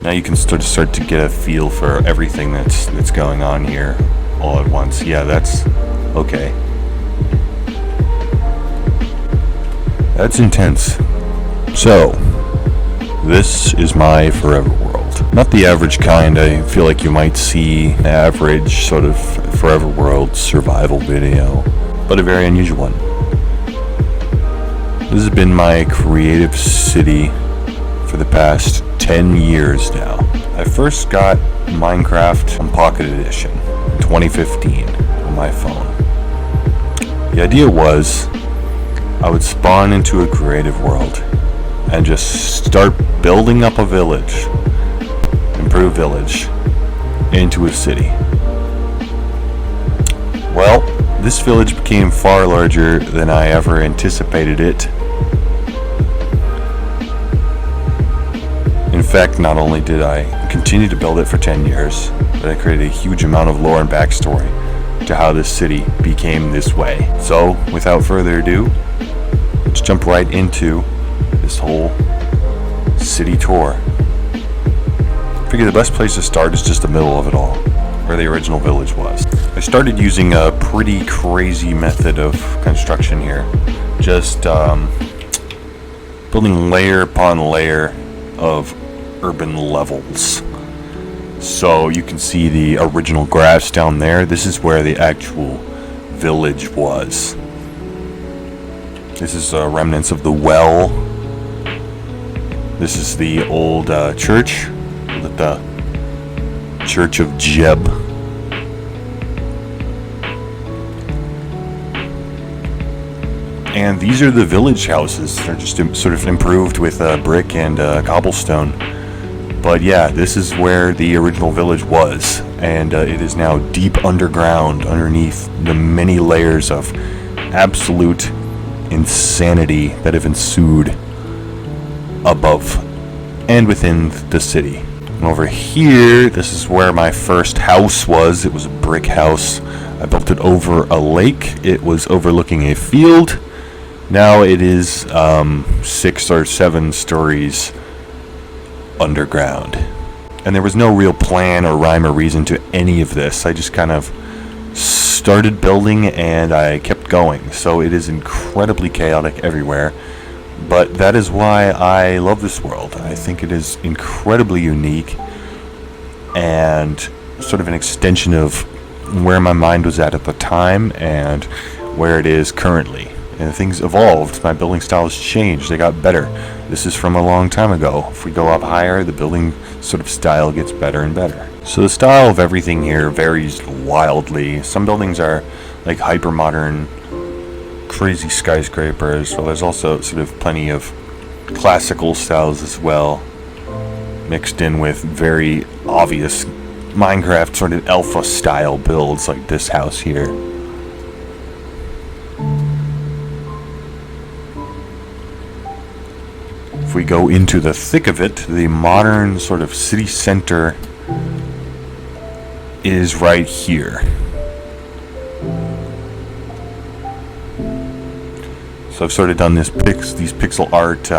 Now you can start to get a feel for everything that's going on here all at once. Yeah, that's okay. That's intense. So, this is my forever world. Not the average kind. I feel like you might see an average sort of forever world survival video, but a very unusual one. This has been my creative city for the past 10 years now. I first got Minecraft on Pocket Edition in 2015 on my phone. The idea was I would spawn into a creative world and just start building up a village, improved village, into a city. Well, this village became far larger than I ever anticipated it. In fact, not only did I continue to build it for 10 years, but I created a huge amount of lore and backstory to how this city became this way. So, without further ado, let's jump right into this whole city tour. I figure the best place to start is just the middle of it all, where the original village was. I started using a pretty crazy method of construction here. Just building layer upon layer of urban levels. So you can see the original grass down there. This is where the actual village was. This is remnants of the well. This is the old church, the Church of Jeb. And these are the village houses. They're just sort of improved with brick and cobblestone. But yeah, this is where the original village was, and it is now deep underground, underneath the many layers of absolute insanity that have ensued above and within the city. And over here, this is where my first house was. It was a brick house. I built it over a lake. It was overlooking a field. Now it is 6 or 7 stories underground. And there was no real plan or rhyme or reason to any of this. I just kind of started building and I kept going. So it is incredibly chaotic everywhere. But that is why I love this world. I think it is incredibly unique and sort of an extension of where my mind was at the time and where it is currently. And things evolved. My building styles changed. They got better. This is from a long time ago. If we go up higher, the building sort of style gets better and better. So the style of everything here varies wildly. Some buildings are like hyper modern, crazy skyscrapers. Well, there's also sort of plenty of classical styles as well, mixed in with very obvious Minecraft sort of alpha style builds like this house here. If we go into the thick of it, the modern sort of city center is right here. So I've sort of done these pixel art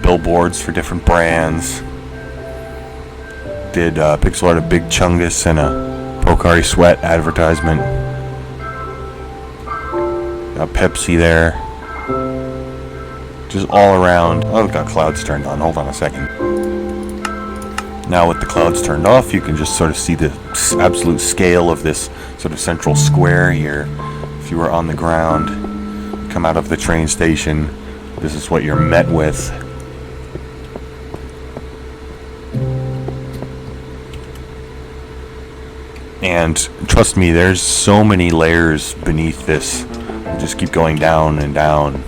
billboards for different brands. Did pixel art of Big Chungus and a Pocari Sweat advertisement. Got Pepsi there. Just all around. Oh, got clouds turned on. Hold on a second. Now with the clouds turned off, you can just sort of see the absolute scale of this sort of central square here. If you were on the ground, come out of the train station, this is what you're met with. And trust me, there's so many layers beneath this. You just keep going down and down.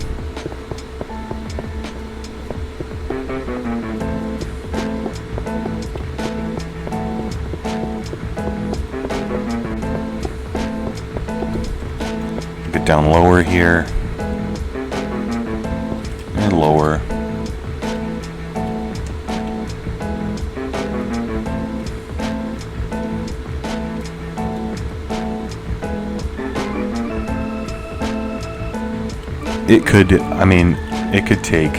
Get down lower here. And lower. It could take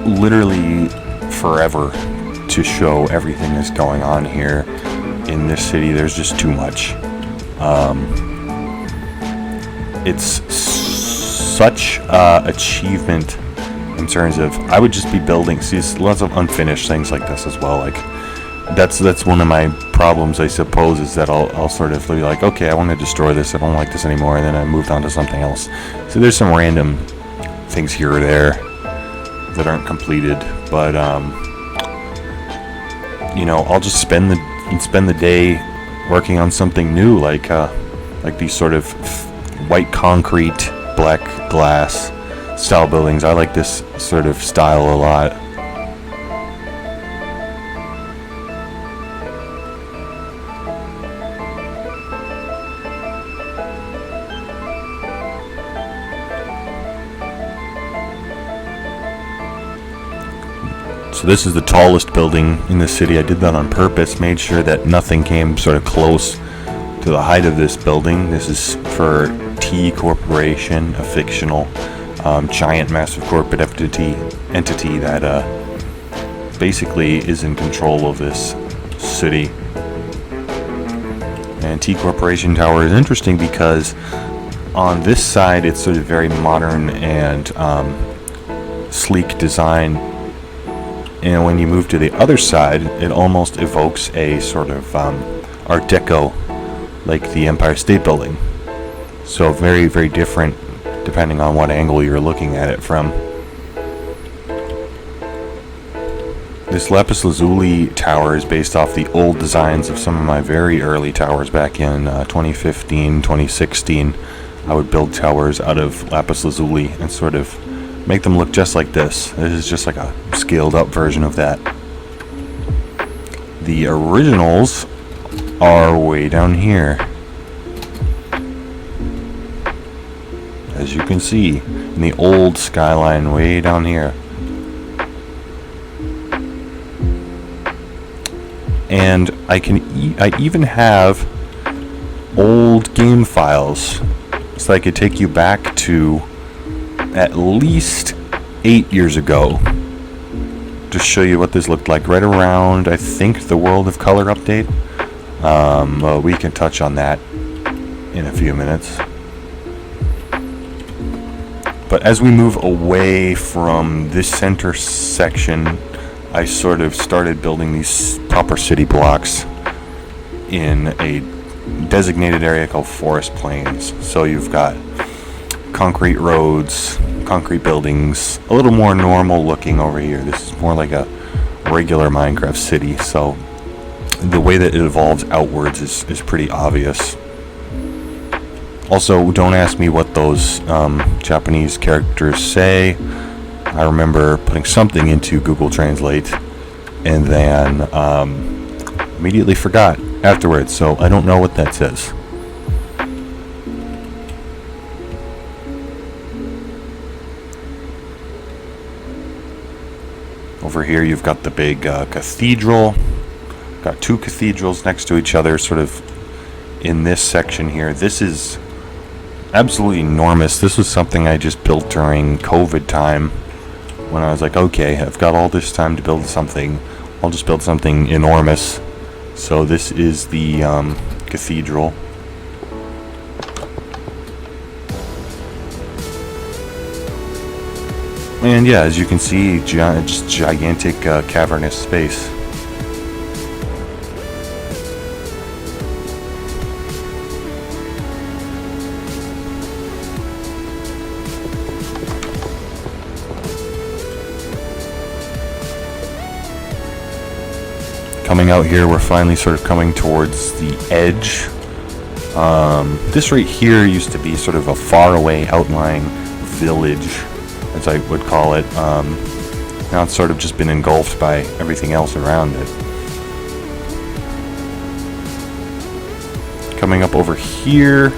literally forever to show everything that's going on here in this city. There's just too much. It's such achievement in terms of, I would just be building, see, lots of unfinished things like this as well. Like that's one of my problems, I suppose, is that I'll sort of be like, okay, I want to destroy this, I don't like this anymore, and then I moved on to something else. So there's some random things here or there that aren't completed, but I'll just spend the day working on something new, like these sort of white concrete, black glass style buildings. I like this sort of style a lot. So this is the tallest building in the city. I did that on purpose, made sure that nothing came sort of close to the height of this building. This is for T Corporation, a fictional giant massive corporate entity that basically is in control of this city. And T Corporation Tower is interesting because on this side it's sort of very modern and sleek design, and when you move to the other side it almost evokes a sort of Art Deco, like the Empire State Building. So very, very different depending on what angle you're looking at it from. This lapis lazuli tower is based off the old designs of some of my very early towers back in 2015, 2016. I would build towers out of lapis lazuli and sort of make them look just like this. This is just like a scaled up version of that. The originals are way down here, as you can see, in the old skyline way down here. And I even have old game files, so I could take you back to at least 8 years ago to show you what this looked like right around, I think, the World of Color update. We can touch on that in a few minutes. But as we move away from this center section, I sort of started building these proper city blocks in a designated area called Forest Plains. So you've got concrete roads, concrete buildings, a little more normal looking over here. This is more like a regular Minecraft city, so the way that it evolves outwards is pretty obvious. Also, don't ask me what those Japanese characters say. I remember putting something into Google Translate and then immediately forgot afterwards, so I don't know what that says. Over here you've got the big cathedral. Got two cathedrals next to each other, sort of in this section here. This is absolutely enormous. This was something I just built during COVID time, when I was like, okay, I've got all this time to build something, I'll just build something enormous. So this is the cathedral. And yeah, as you can see, just gigantic cavernous space. Coming out here, we're finally sort of coming towards the edge. This right here used to be sort of a faraway outlying village, as I would call it. Now it's sort of just been engulfed by everything else around it. Coming up over here,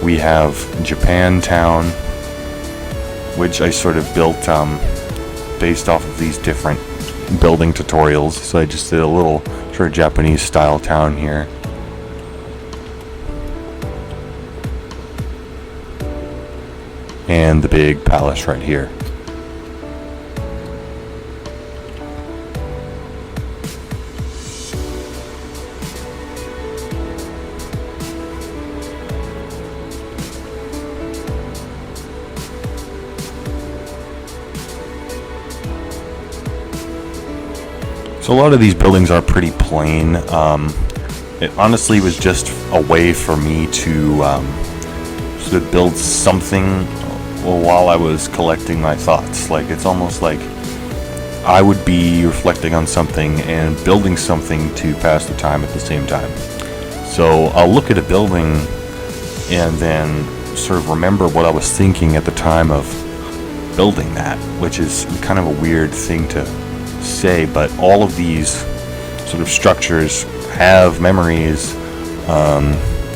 we have Japantown, which I sort of built based off of these different building tutorials. So I just did a little sort of Japanese style town here. And the big palace right here. So a lot of these buildings are pretty plain. It honestly was just a way for me to sort of build something while I was collecting my thoughts. Like, it's almost like I would be reflecting on something and building something to pass the time at the same time. So I'll look at a building and then sort of remember what I was thinking at the time of building that, which is kind of a weird thing to say, but all of these sort of structures have memories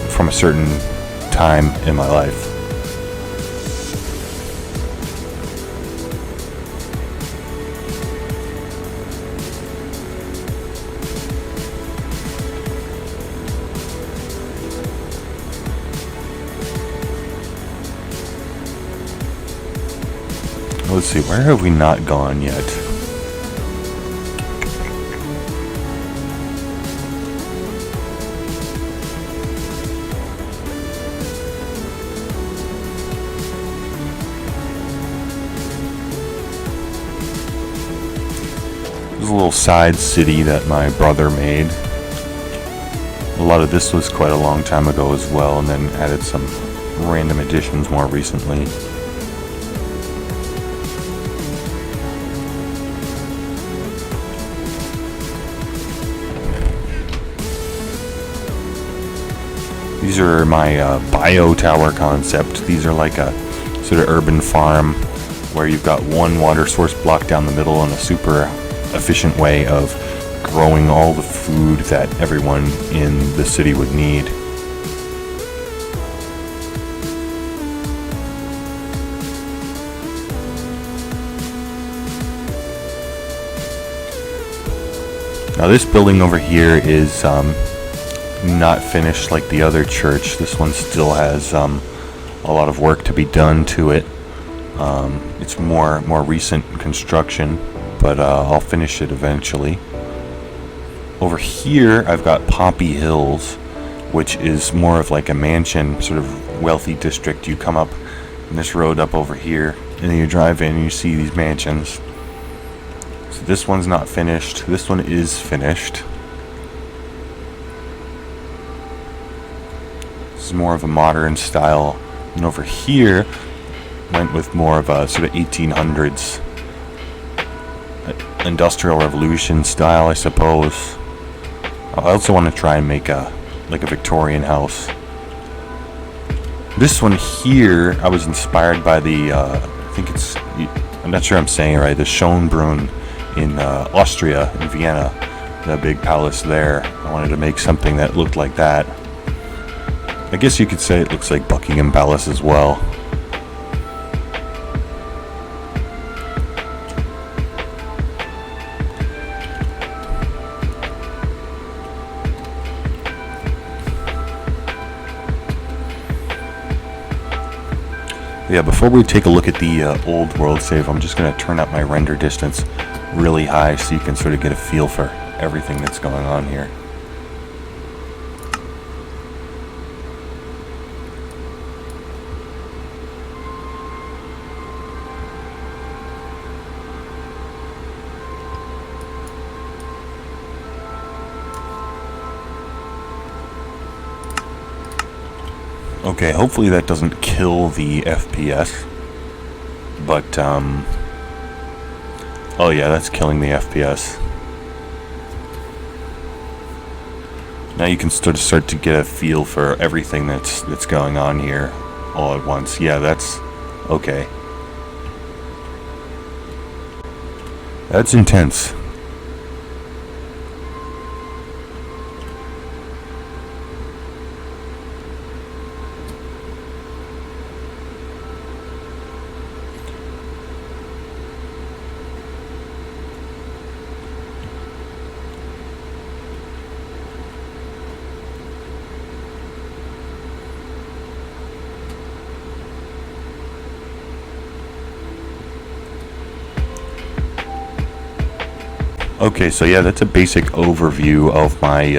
from a certain time in my life. Let's see, where have we not gone yet? There's a little side city that my brother made. A lot of this was quite a long time ago as well, and then added some random additions more recently. These are my bio tower concept. These are like a sort of urban farm where you've got one water source blocked down the middle and a super efficient way of growing all the food that everyone in the city would need. Now this building over here is not finished like the other church. This one still has a lot of work to be done to it. It's more recent construction, but I'll finish it eventually. Over here I've got Poppy Hills, which is more of like a mansion sort of wealthy district. You come up in this road up over here and then you drive in and you see these mansions. So this one's not finished. This one is finished. This is more of a modern style. And over here went with more of a sort of 1800s industrial revolution style, I suppose. I also want to try and make a Victorian house. This one here, I was inspired by the I'm not sure I'm saying it right, the Schönbrunn in Austria, in Vienna, the big palace there. I wanted to make something that looked like that. I guess you could say it looks like Buckingham Palace as well. Yeah, before we take a look at the old world save, I'm just going to turn up my render distance really high so you can sort of get a feel for everything that's going on here. Okay, hopefully that doesn't kill the FPS, but, oh yeah, that's killing the FPS. Now you can start to get a feel for everything that's going on here all at once. Yeah, that's, okay. That's intense. Okay, so yeah, that's a basic overview of my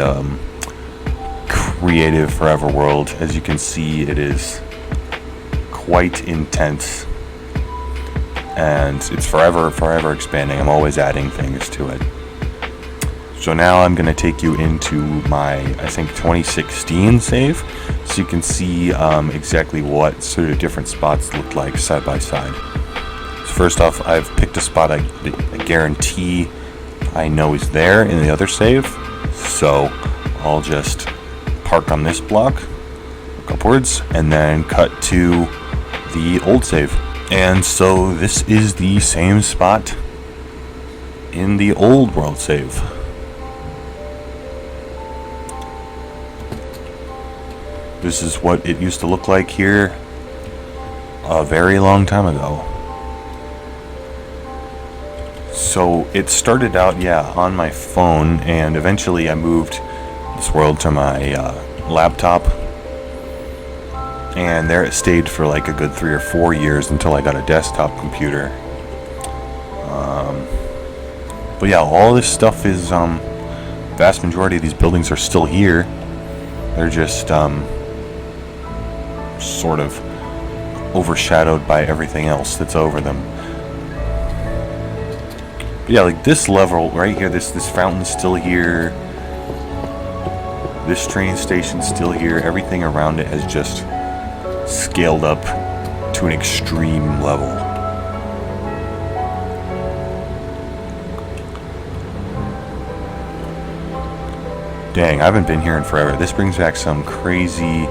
creative forever world. As you can see, it is quite intense, and it's forever expanding. I'm always adding things to it. So now I'm going to take you into my, I think, 2016 save, so you can see exactly what sort of different spots look like side by side. So first off, I've picked a spot I guarantee I know is there in the other save, so I'll just park on this block, look upwards, and then cut to the old save. And so this is the same spot in the old world save. This is what it used to look like here a very long time ago. So it started out, on my phone, and eventually I moved this world to my laptop, and there it stayed for like a good 3 or 4 years until I got a desktop computer. But yeah, all this stuff is, vast majority of these buildings are still here. They're just sort of overshadowed by everything else that's over them. But yeah, like this level right here, this fountain's still here. This train station's still here. Everything around it has just scaled up to an extreme level. Dang, I haven't been here in forever. This brings back some crazy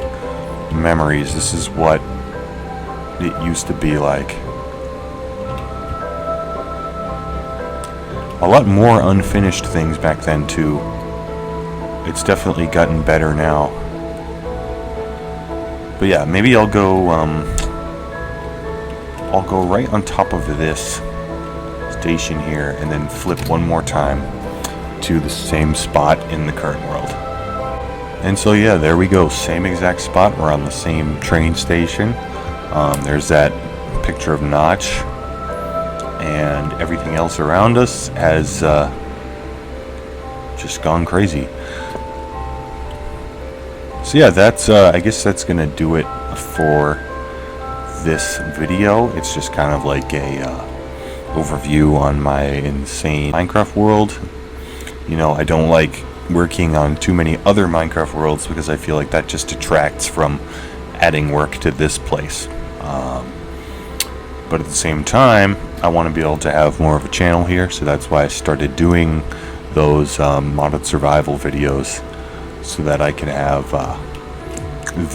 memories. This is what it used to be like. A lot more unfinished things back then too. It's definitely gotten better now. But yeah, maybe I'll go right on top of this station here and then flip one more time to the same spot in the current world. And so yeah, there we go, same exact spot. We're on the same train station. There's that picture of Notch, and everything else around us has just gone crazy. So yeah, that's I guess that's gonna do it for this video. It's just kind of like a overview on my insane Minecraft world. You know, I don't like working on too many other Minecraft worlds because I feel like that just detracts from adding work to this place. But at the same time, I want to be able to have more of a channel here, so that's why I started doing those modded survival videos, so that I can have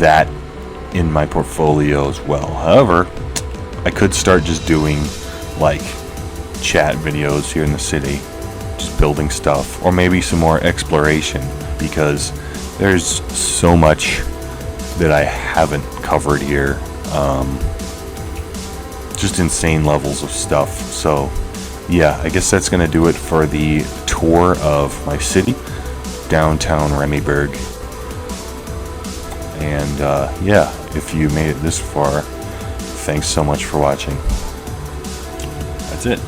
that in my portfolio as well. However, I could start just doing like chat videos here in the city, just building stuff, or maybe some more exploration, because there's so much that I haven't covered here. Just insane levels of stuff. So yeah, I guess that's gonna do it for the tour of my city, Downtown Remiburg. And yeah, if you made it this far, thanks so much for watching. That's it.